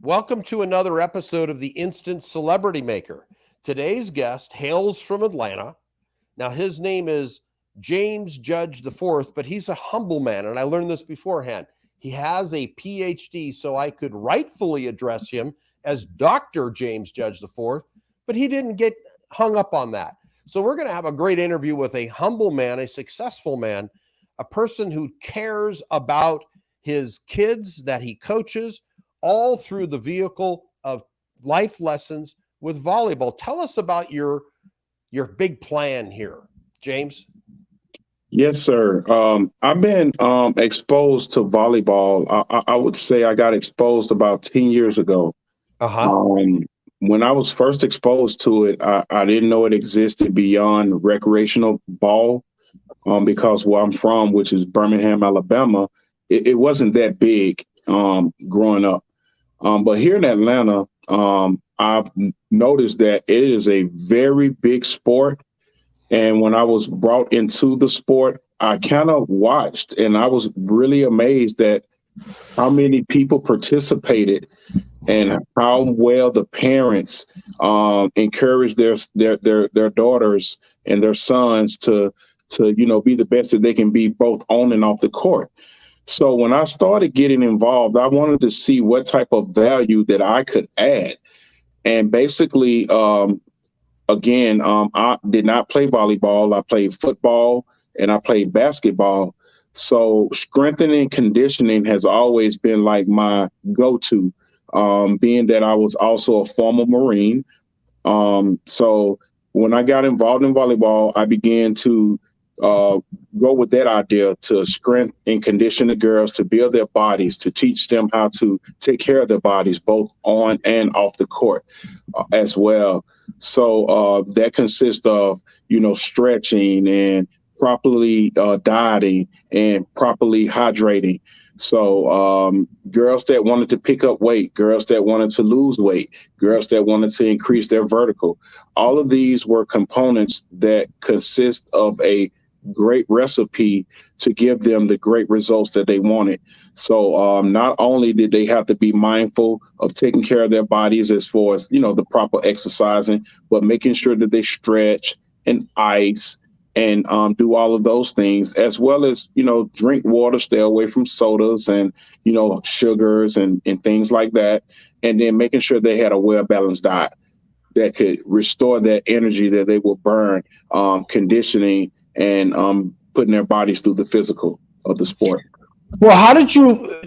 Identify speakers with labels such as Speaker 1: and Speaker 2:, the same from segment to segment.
Speaker 1: Welcome to another episode of the Instant Celebrity Maker. Today's guest hails from Atlanta. Now, his name is James Judge IV, but he's a humble man, and I learned this beforehand. He has a PhD, so I could rightfully address him as Dr. James Judge IV, but he didn't get hung up on that. So we're going to have a great interview with a humble man, a successful man, a person who cares about his kids that he coaches, all through the vehicle of life lessons with volleyball. Tell us about your big plan here, James.
Speaker 2: Yes, sir. I've been exposed to volleyball. I would say I got exposed about 10 years ago.
Speaker 1: Uh-huh.
Speaker 2: When I was first exposed to it, I didn't know it existed beyond recreational ball because where I'm from, which is Birmingham, Alabama, it wasn't that big growing up. But here in Atlanta, I've noticed that it is a very big sport. And when I was brought into the sport, I kind of watched and I was really amazed at how many people participated and how well the parents encouraged their daughters and their sons to be the best that they can be both on and off the court. So when I started getting involved, I wanted to see what type of value that I could add. And basically, I did not play volleyball. I played football and I played basketball. So strengthening conditioning has always been like my go-to, being that I was also a former Marine. So when I got involved in volleyball, I began to go with that idea to strengthen and condition the girls to build their bodies, to teach them how to take care of their bodies, both on and off the court as well. So that consists of, stretching and properly dieting and properly hydrating. So girls that wanted to pick up weight, girls that wanted to lose weight, girls that wanted to increase their vertical, all of these were components that consist of a great recipe to give them the great results that they wanted. So not only did they have to be mindful of taking care of their bodies as far as, the proper exercising, but making sure that they stretch and ice and do all of those things, as well as, drink water, stay away from sodas and, sugars and things like that. And then making sure they had a well-balanced diet that could restore that energy that they will burn, conditioning and putting their bodies through the physical of the sport.
Speaker 1: Well,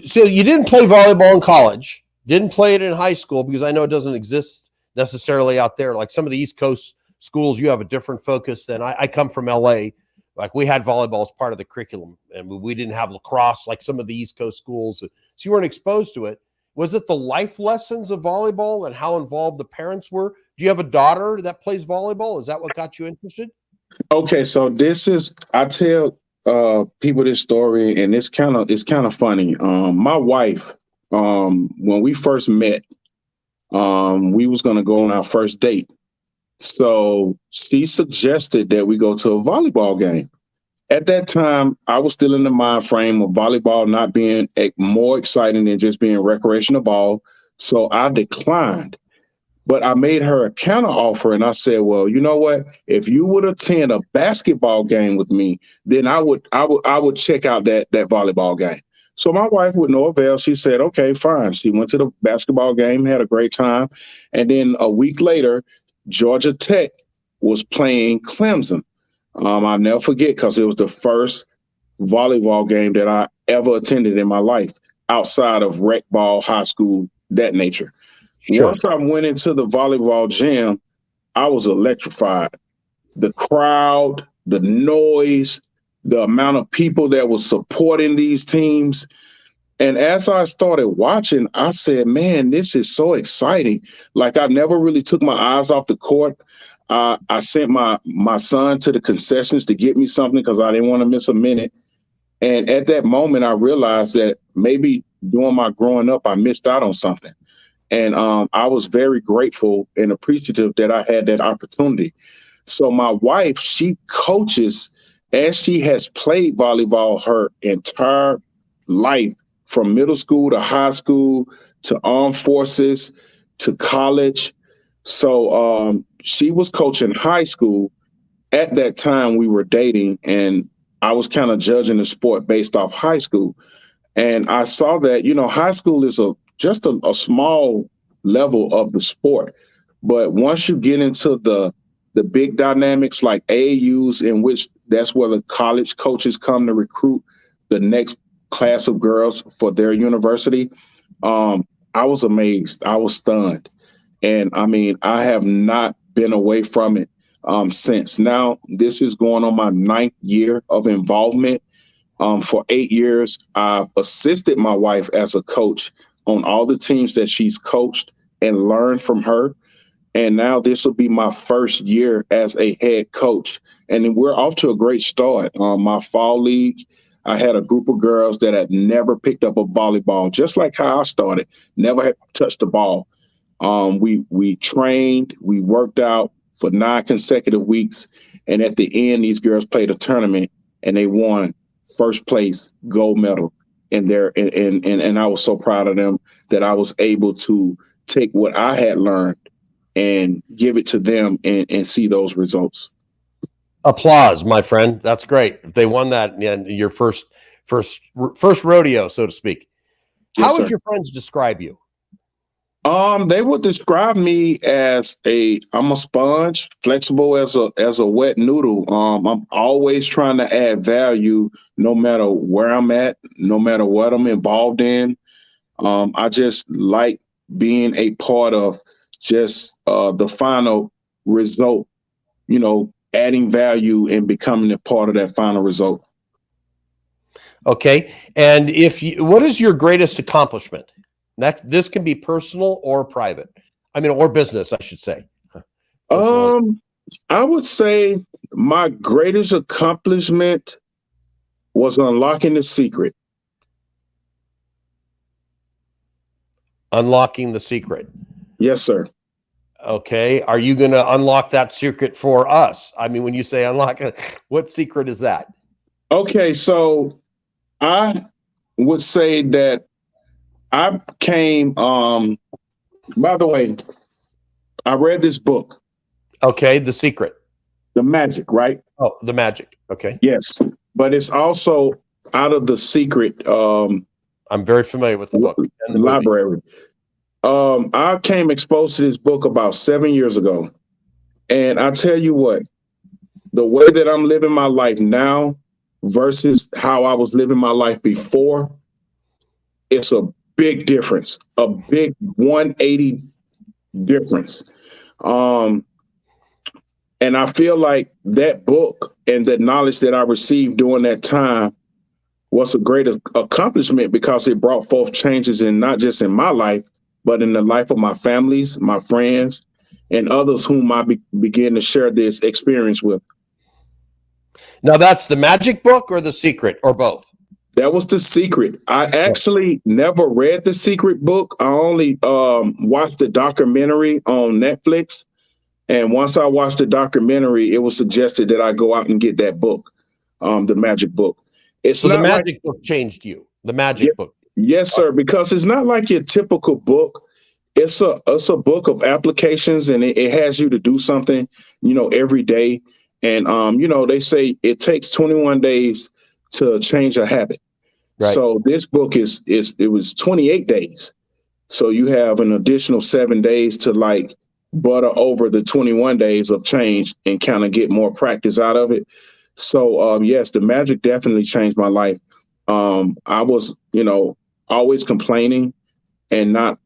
Speaker 1: so you didn't play volleyball in college, didn't play it in high school, because I know it doesn't exist necessarily out there. Like some of the East Coast schools, you have a different focus than I come from LA. Like we had volleyball as part of the curriculum and we didn't have lacrosse like some of the East Coast schools. So you weren't exposed to it. Was it the life lessons of volleyball and how involved the parents were? Do you have a daughter that plays volleyball? Is that what got you interested?
Speaker 2: Okay, so I tell people this story, and it's kind of funny. My wife, when we first met, we was gonna go on our first date. So she suggested that we go to a volleyball game. At that time, I was still in the mind frame of volleyball not being more exciting than just being recreational ball. So I declined. But I made her a counter offer and I said, well, you know what? If you would attend a basketball game with me, then I would check out that volleyball game. So my wife, with no avail, she said, okay, fine. She went to the basketball game, had a great time. And then a week later, Georgia Tech was playing Clemson. I'll never forget because it was the first volleyball game that I ever attended in my life outside of rec ball, high school, that nature. Sure. Once I went into the volleyball gym, I was electrified. The crowd, the noise, the amount of people that was supporting these teams. And as I started watching, I said, man, this is so exciting. Like I never really took my eyes off the court. I sent my son to the concessions to get me something because I didn't want to miss a minute. And at that moment, I realized that maybe during my growing up, I missed out on something. And I was very grateful and appreciative that I had that opportunity. So my wife, she coaches as she has played volleyball her entire life from middle school to high school to armed forces to college. So she was coaching high school. At that time, we were dating, and I was kind of judging the sport based off high school. And I saw that, high school is just a small level of the sport. But once you get into the big dynamics like AAUs, in which that's where the college coaches come to recruit the next class of girls for their university, I was amazed. I was stunned. And I mean, I have not been away from it since. Now, this is going on my 9th year of involvement. For 8 years, I've assisted my wife as a coach on all the teams that she's coached and learned from her. And now this will be my first year as a head coach. And we're off to a great start. My fall league, I had a group of girls that had never picked up a volleyball, just like how I started, never had touched the ball. We trained, we worked out for 9 consecutive weeks. And at the end, these girls played a tournament and they won first place gold medal in there. And I was so proud of them that I was able to take what I had learned and give it to them and see those results.
Speaker 1: Applause, my friend. That's great. If they won that in your first rodeo, so to speak.
Speaker 2: Yes,
Speaker 1: How would
Speaker 2: sir.
Speaker 1: your friends describe you?
Speaker 2: They would describe me as I'm a sponge, flexible as a wet noodle. I'm always trying to add value no matter where I'm at, no matter what I'm involved in. I just like being a part of just the final result, adding value and becoming a part of that final result.
Speaker 1: Okay. And what is your greatest accomplishment? This can be personal or private. Or business, I should say.
Speaker 2: I would say my greatest accomplishment was unlocking the secret.
Speaker 1: Unlocking the secret.
Speaker 2: Yes, sir.
Speaker 1: Okay. Are you going to unlock that secret for us? When you say unlock, what secret is that?
Speaker 2: Okay. So I would say that I came, by the way, I read this book.
Speaker 1: Okay. The Secret.
Speaker 2: The Magic, right?
Speaker 1: Oh, The Magic. Okay.
Speaker 2: Yes. But it's also Out of the Secret.
Speaker 1: I'm very familiar with the book and the
Speaker 2: library. I came exposed to this book about 7 years ago. And I tell you what, the way that I'm living my life now versus how I was living my life before, it's a big difference, a big 180 difference. And I feel like that book and the knowledge that I received during that time was a great accomplishment because it brought forth changes in not just in my life, but in the life of my families, my friends, and others whom I began to share this experience with.
Speaker 1: Now, that's the Magic book or The Secret or both?
Speaker 2: That was The Secret. I actually never read The Secret book. I only watched the documentary on Netflix. And once I watched the documentary, it was suggested that I go out and get that book, the Magic book.
Speaker 1: So the Magic book changed you, the Magic book.
Speaker 2: Yes, sir, because it's not like your typical book. It's a book of applications, and it has you to do something, every day. And, they say it takes 21 days to change a habit. Right. So this book it was 28 days. So you have an additional 7 days to butter over the 21 days of change and kind of get more practice out of it. So, yes, the Magic definitely changed my life. I was, always complaining and not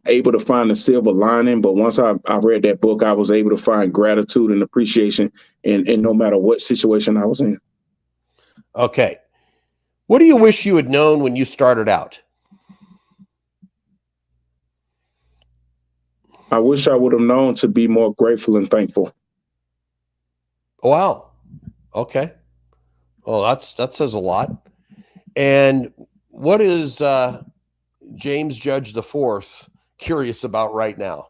Speaker 2: able to find the silver lining. But once I read that book, I was able to find gratitude and appreciation in no matter what situation I was in.
Speaker 1: Okay. What do you wish you had known when you started out?
Speaker 2: I wish I would have known to be more grateful and thankful.
Speaker 1: Wow. Okay. Well, that says a lot. And what is James Judge IV curious about right now?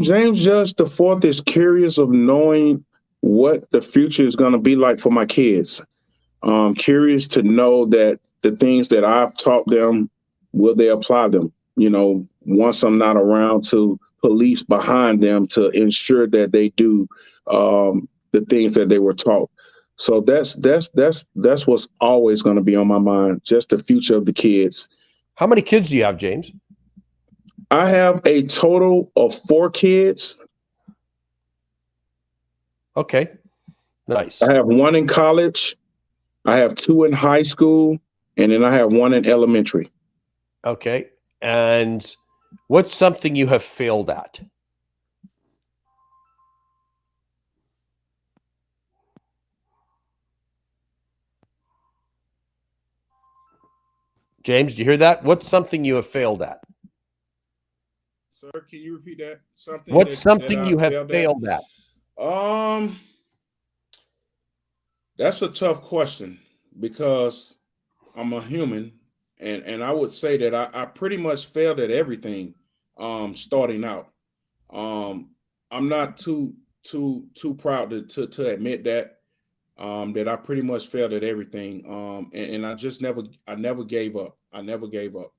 Speaker 2: James Judge IV is curious of knowing what the future is going to be like for my kids. Curious to know that the things that I've taught them, will they apply them? You know, once I'm not around, to police behind them to ensure that they do the things that they were taught. So that's what's always going to be on my mind, just the future of the kids.
Speaker 1: How many kids do you have, James?
Speaker 2: I have a total of 4 kids.
Speaker 1: Okay, nice.
Speaker 2: I have 1 in college, I have 2 in high school, and then I have 1 in elementary.
Speaker 1: Okay, and what's something you have failed at? James, do you hear that? What's something you have failed at?
Speaker 3: Sir, can you repeat that?
Speaker 1: What's something you have failed at?
Speaker 3: That's a tough question because I'm a human, and I would say that I pretty much failed at everything starting out. I'm not too proud to admit that that I pretty much failed at everything. And I never gave up. I never gave up.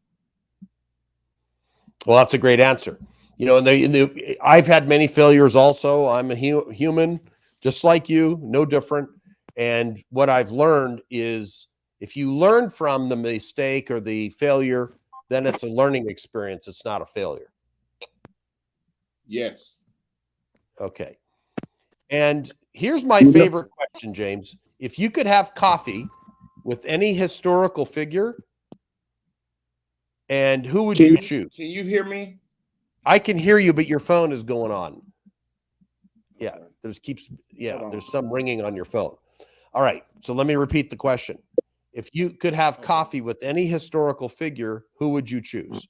Speaker 1: Well, that's a great answer. You know, I've had many failures also. I'm a human, just like you, no different. And what I've learned is if you learn from the mistake or the failure, then it's a learning experience. It's not a failure.
Speaker 3: Yes.
Speaker 1: Okay. And here's my favorite question, James. If you could have coffee with any historical figure, and who would you choose?
Speaker 3: Can you hear me?
Speaker 1: I can hear you, but your phone is going on. Yeah,
Speaker 3: Okay.
Speaker 1: There's some ringing on your phone. All right, so let me repeat the question. If you could have coffee with any historical figure, who would you choose?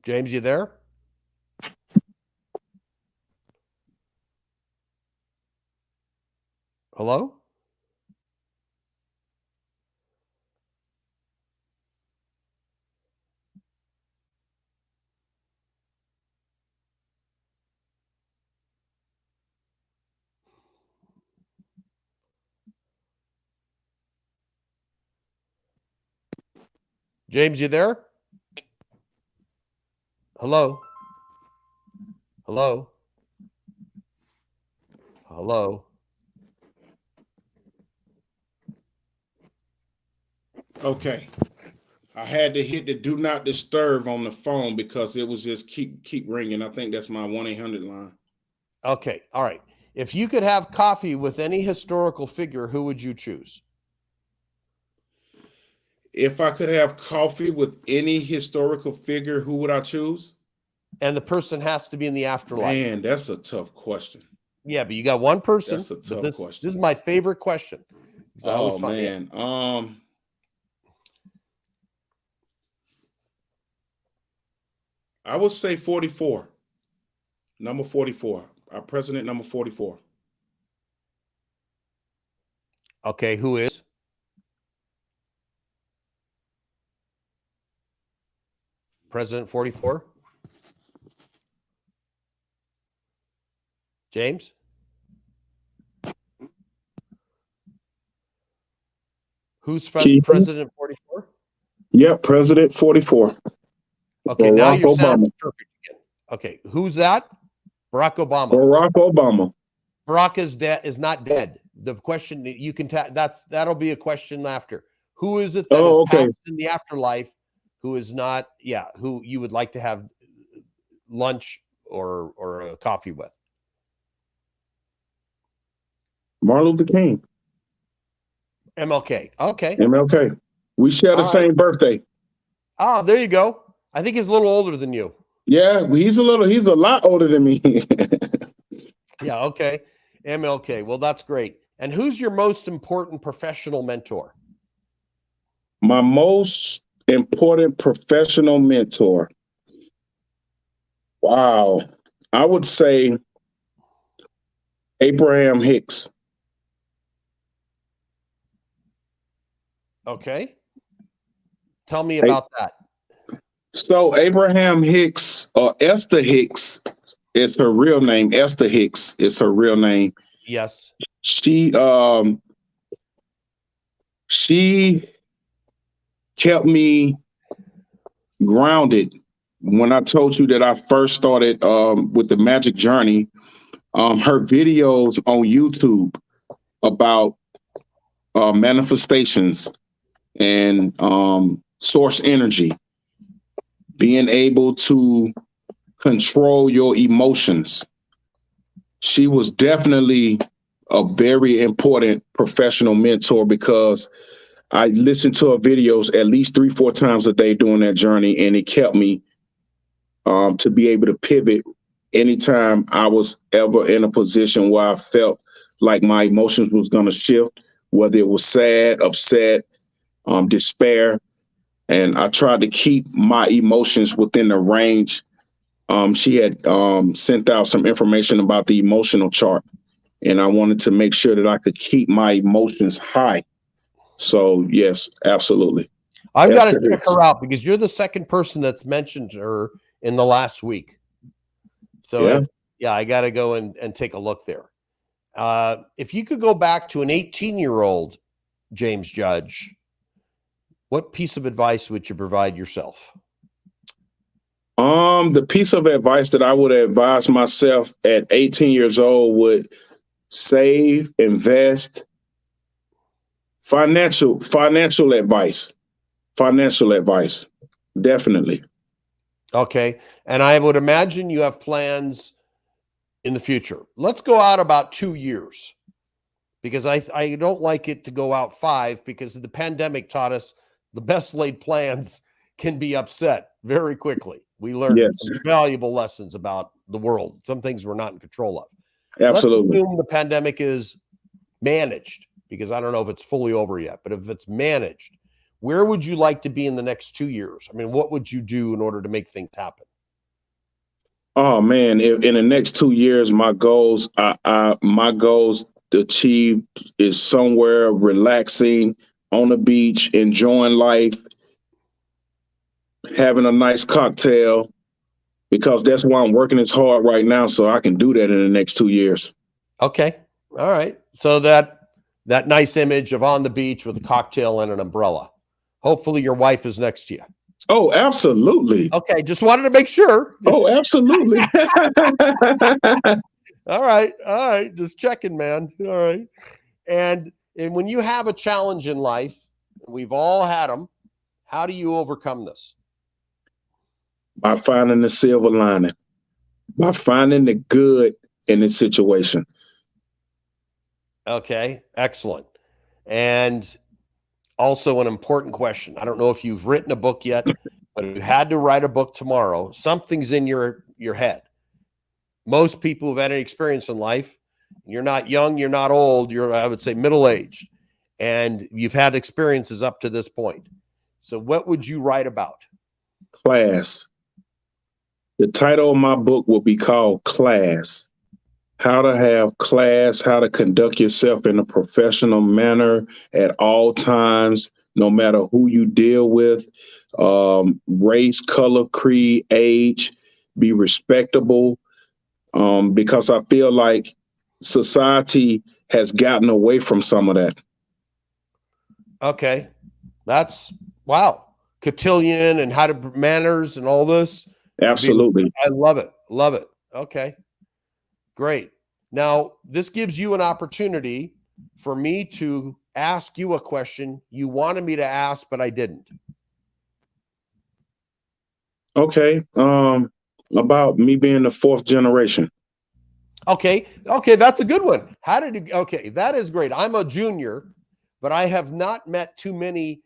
Speaker 1: James, you there? Hello? James, you there? Hello? Hello? Hello?
Speaker 3: Okay. I had to hit the do not disturb on the phone because it was just keep ringing. I think that's my 1-800 line.
Speaker 1: Okay, all right. If you could have coffee with any historical figure, who would you choose?
Speaker 3: If I could have coffee with any historical figure, who would I choose?
Speaker 1: And the person has to be in the afterlife.
Speaker 3: Man, that's a tough question.
Speaker 1: Yeah, but you got one person.
Speaker 3: That's a tough question.
Speaker 1: This is my favorite question.
Speaker 3: Oh man. I would say 44. Number 44. Our president, number 44.
Speaker 1: Okay, who is? President 44? James? Who's President 44?
Speaker 2: Yeah, President 44.
Speaker 1: Okay, now your sound is
Speaker 2: Obama.
Speaker 1: perfect again. Okay, who's that? Barack Obama.
Speaker 2: Barack Obama.
Speaker 1: Barack is not dead. The question you can that'll be a question after. Who is it that is passed in the afterlife? Who is not? Yeah, who you would like to have lunch or a coffee with?
Speaker 2: Martin Luther King.
Speaker 1: MLK. Okay.
Speaker 2: MLK. We share the same birthday.
Speaker 1: Oh, there you go. I think he's a little older than you.
Speaker 2: Yeah, he's a lot older than me.
Speaker 1: Yeah, okay. MLK. Well, that's great. And who's your most important professional mentor?
Speaker 2: My most important professional mentor. Wow. I would say Abraham Hicks.
Speaker 1: Okay. Tell me about that.
Speaker 2: So Abraham Hicks, or Esther Hicks, It's her real name. Esther Hicks is her real name.
Speaker 1: Yes.
Speaker 2: She kept me grounded. When I told you that I first started with the Magic Journey, her videos on YouTube about manifestations and source energy, being able to control your emotions. She was definitely a very important professional mentor because I listened to her videos at least 3-4 times a day during that journey, and it kept me to be able to pivot anytime I was ever in a position where I felt like my emotions was going to shift, whether it was sad, upset, despair. And I tried to keep my emotions within the range. She had sent out some information about the emotional chart, and I wanted to make sure that I could keep my emotions high. So yes, absolutely.
Speaker 1: I've got to
Speaker 2: Esther
Speaker 1: check
Speaker 2: Hicks.
Speaker 1: her out because you're the second person that's mentioned her in the last week. So
Speaker 2: Yeah.
Speaker 1: I got to go and take a look there. If you could go back to an 18-year-old James Judge, what piece of advice would you provide yourself?
Speaker 2: The piece of advice that I would advise myself at 18 years old would save, invest, financial advice. Financial advice. Definitely.
Speaker 1: Okay. And I would imagine you have plans in the future. Let's go out about 2 years because I don't like it to go out 5 because the pandemic taught us the best laid plans can be upset very quickly. We learned
Speaker 2: Yes,
Speaker 1: some valuable lessons about the world, some things we're not in control of. Let's
Speaker 2: absolutely.
Speaker 1: assume the pandemic is managed because I don't know if it's fully over yet, but if it's managed, where would you like to be in the next 2 years? I mean, what would you do in order to make things happen?
Speaker 2: Oh man, if in the next 2 years, my goals to achieve is somewhere relaxing on the beach, enjoying life, having a nice cocktail, because that's why I'm working as hard right now, so I can do that in the next 2 years.
Speaker 1: Okay. All right. So that nice image of on the beach with a cocktail and an umbrella. Hopefully your wife is next to you.
Speaker 2: Oh, absolutely.
Speaker 1: Okay. Just wanted to make sure.
Speaker 2: Oh, absolutely.
Speaker 1: All right. All right. Just checking, man. All right. And when you have a challenge in life, we've all had them, how do you overcome this?
Speaker 2: By finding the silver lining, by finding the good in the situation.
Speaker 1: Okay. Excellent. And also an important question. I don't know if you've written a book yet, but if you had to write a book tomorrow, something's in your head. Most people who've had any experience in life, you're not young, you're not old, you're, I would say, middle-aged, and you've had experiences up to this point. So what would you write about?
Speaker 2: Class. The title of my book will be called Class. How to have class, how to conduct yourself in a professional manner at all times, no matter who you deal with, race, color, creed, age, be respectable. Because I feel like society has gotten away from some of that.
Speaker 1: Okay. That's wow. Cotillion and how to manners and all this.
Speaker 2: Absolutely.
Speaker 1: I love it. Love it. Okay. Great. Now, this gives you an opportunity for me to ask you a question you wanted me to ask, but I didn't.
Speaker 2: Okay. About me being the 4th generation.
Speaker 1: Okay. Okay. That's a good one. How did you? Okay. That is great. I'm a junior, but I have not met too many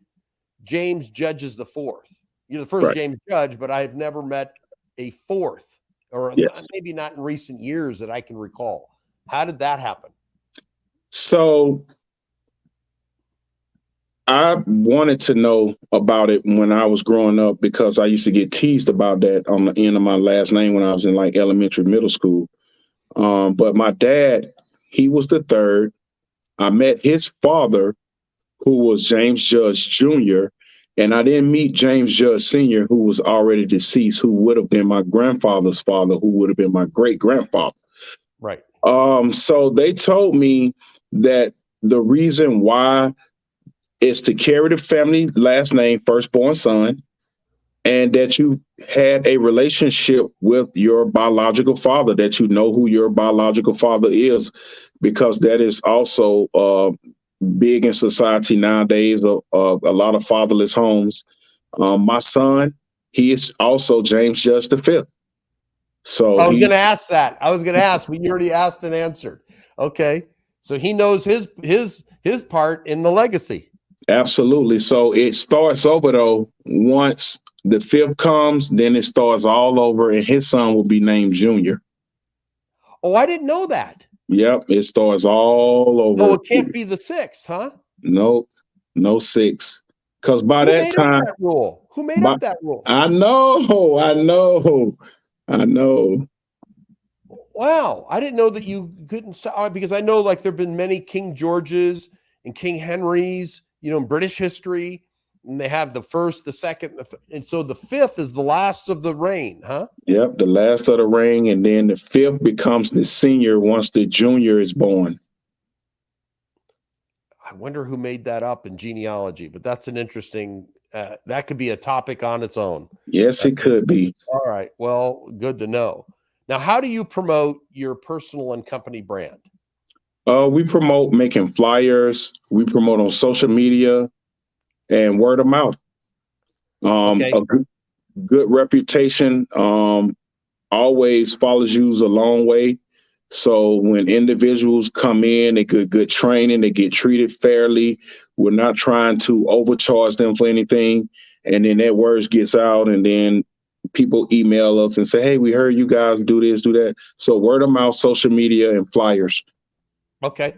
Speaker 1: James Judges the 4th. You're the first
Speaker 2: Right.
Speaker 1: James Judge, but I've never met a 4th, or
Speaker 2: Yes.
Speaker 1: maybe not in recent years that I can recall. How did that happen?
Speaker 2: So I wanted to know about it when I was growing up because I used to get teased about that on the end of my last name when I was in like elementary, middle school. But my dad, he was the 3rd. I met his father, who was James Judge Jr., And I didn't meet James Judge Sr., who was already deceased, who would have been my grandfather's father, who would have been my great grandfather.
Speaker 1: Right.
Speaker 2: So they told me that the reason why is to carry the family last name, firstborn son, and that you had a relationship with your biological father, that you know who your biological father is, because that is also big in society nowadays. A lot of fatherless homes. My son, he is also James Judge V. So
Speaker 1: I was going to
Speaker 2: he's
Speaker 1: ask that. I was going to ask. We already asked and answered. Okay, so he knows his part in the legacy.
Speaker 2: absolutely. So it starts over though. Once the fifth comes, then it starts all over, and his son will be named Junior.
Speaker 1: Oh, I didn't know that.
Speaker 2: Yep, it starts all
Speaker 1: So
Speaker 2: over.
Speaker 1: it can't be the sixth, huh?
Speaker 2: No, no six. Because by
Speaker 1: Who
Speaker 2: that
Speaker 1: made up
Speaker 2: time,
Speaker 1: that rule? Who made
Speaker 2: by,
Speaker 1: up that rule?
Speaker 2: I know.
Speaker 1: Wow, I didn't know that you couldn't stop, because I know like there've been many King Georges and King Henrys, in British history, and they have the first, the second, and so the fifth is the last of the reign, huh?
Speaker 2: Yep, the last of the ring, and then the fifth becomes the senior once the junior is born.
Speaker 1: I wonder who made that up in genealogy, but that's an interesting. That could be a topic on its own.
Speaker 2: Yes, it could be.
Speaker 1: All right. Well, good to know. Now, how do you promote your personal and company brand?
Speaker 2: We promote making flyers. We promote on social media and word of mouth.
Speaker 1: Okay.
Speaker 2: A good reputation always follows you a long way. So when individuals come in, they get good training, they get treated fairly. We're not trying to overcharge them for anything. And then that word gets out, and then people email us and say, hey, we heard you guys do this, do that. So word of mouth, social media, and flyers.
Speaker 1: Okay.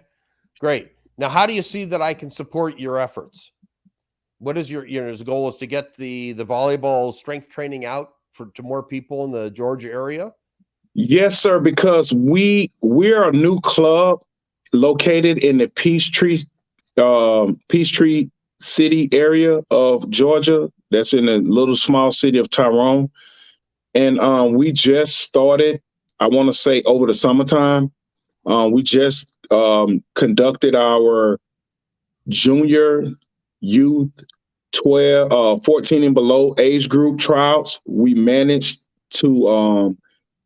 Speaker 1: Great. Now, how do you see that I can support your efforts? What is your goal is to get the volleyball strength training out to more people in the Georgia area?
Speaker 2: Yes, sir, because we're a new club located in the Peachtree City area of Georgia. That's in the little small city of Tyrone. And we just started, I want to say over the summertime, we just conducted our junior youth 14 and below age group trials. We managed to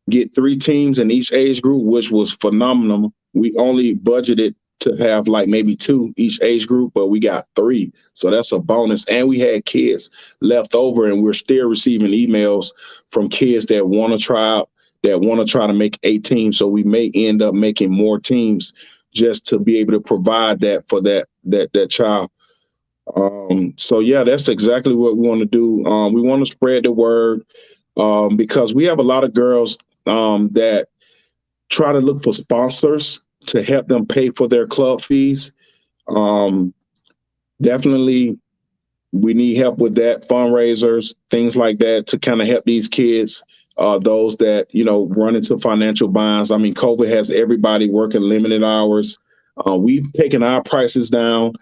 Speaker 2: get 3 teams in each age group, which was phenomenal. We only budgeted to have like maybe 2 each age group, but we got 3. So that's a bonus. And we had kids left over, and we're still receiving emails from kids that want to try out, that want to try to make 8 teams. So we may end up making more teams just to be able to provide that for that child. So yeah, that's exactly what we want to do. We want to spread the word because we have a lot of girls that try to look for sponsors to help them pay for their club fees. Definitely, we need help with that, fundraisers, things like that, to kind of help these kids, those that, run into financial binds. I mean, COVID has everybody working limited hours. We've taken our prices down.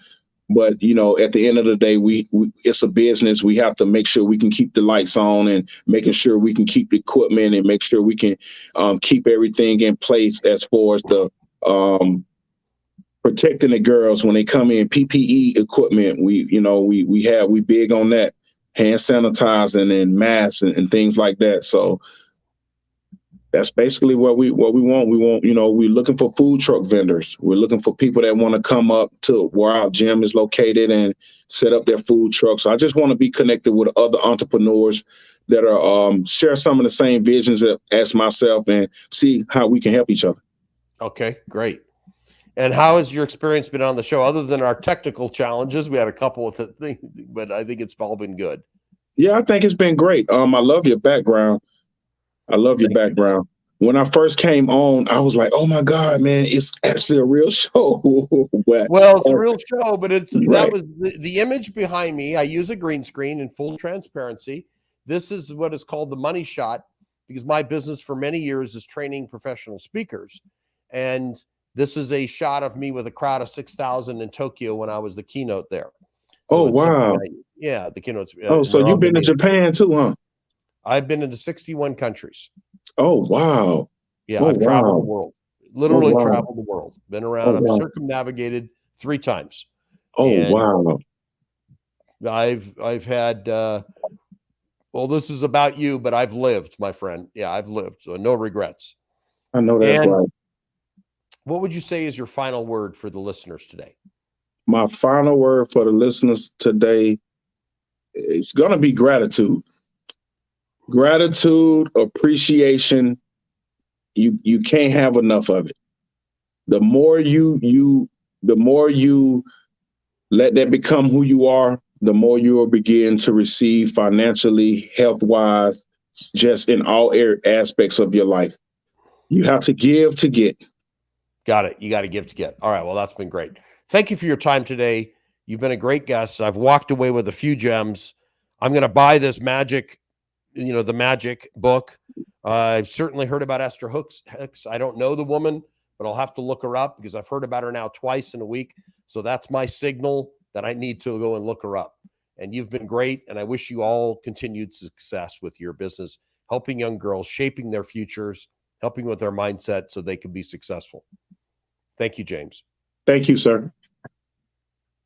Speaker 2: But, at the end of the day, we it's a business. We have to make sure we can keep the lights on, and making sure we can keep the equipment, and make sure we can keep everything in place as far as the protecting the girls when they come in. PPE equipment, we big on that, hand sanitizing and masks and things like that. So that's basically what we want. We want, we're looking for food truck vendors. We're looking for people that want to come up to where our gym is located and set up their food trucks. So I just want to be connected with other entrepreneurs that are share some of the same visions as myself, and see how we can help each other.
Speaker 1: Okay, great. And how has your experience been on the show? Other than our technical challenges, we had a couple of things, but I think it's all been good.
Speaker 2: Yeah, I think it's been great. I love your background. When I first came on, I was like, oh my God, man, it's actually a real show.
Speaker 1: Well, it's a real show, but that
Speaker 2: right.
Speaker 1: was the image behind me. I use a green screen in full transparency. This is what is called the money shot, because my business for many years is training professional speakers. And this is a shot of me with a crowd of 6,000 in Tokyo when I was the keynote there.
Speaker 2: Oh,
Speaker 1: it's something
Speaker 2: wow.
Speaker 1: yeah, the keynotes.
Speaker 2: Oh, so you've been to Japan too, huh?
Speaker 1: I've been into 61 countries.
Speaker 2: Oh, wow.
Speaker 1: Yeah,
Speaker 2: Oh,
Speaker 1: I've traveled the
Speaker 2: wow.
Speaker 1: world,
Speaker 2: Oh,
Speaker 1: literally
Speaker 2: wow.
Speaker 1: traveled the world. Been
Speaker 2: Oh,
Speaker 1: around. I've
Speaker 2: wow.
Speaker 1: circumnavigated 3 times,
Speaker 2: Oh,
Speaker 1: and
Speaker 2: wow.
Speaker 1: I've had. Well, this is about you, but I've lived, my friend. Yeah, I've lived, so no regrets.
Speaker 2: I know that's
Speaker 1: And
Speaker 2: right.
Speaker 1: what would you say is your final word for the listeners today?
Speaker 2: My final word for the listeners today is going to be gratitude. Gratitude, appreciation. You can't have enough of it. The more the more you let that become who you are, the more you will begin to receive financially, health wise, just in all aspects of your life. You have to give to get.
Speaker 1: Got it. You got to give to get. All right. Well, that's been great. Thank you for your time today. You've been a great guest. I've walked away with a few gems. I'm going to buy this magic, the magic book. I've certainly heard about Esther Hicks. I don't know the woman, but I'll have to look her up because I've heard about her now twice in a week. So that's my signal that I need to go and look her up. And you've been great. And I wish you all continued success with your business, helping young girls, shaping their futures, helping with their mindset so they can be successful. Thank you, James.
Speaker 2: Thank you, sir.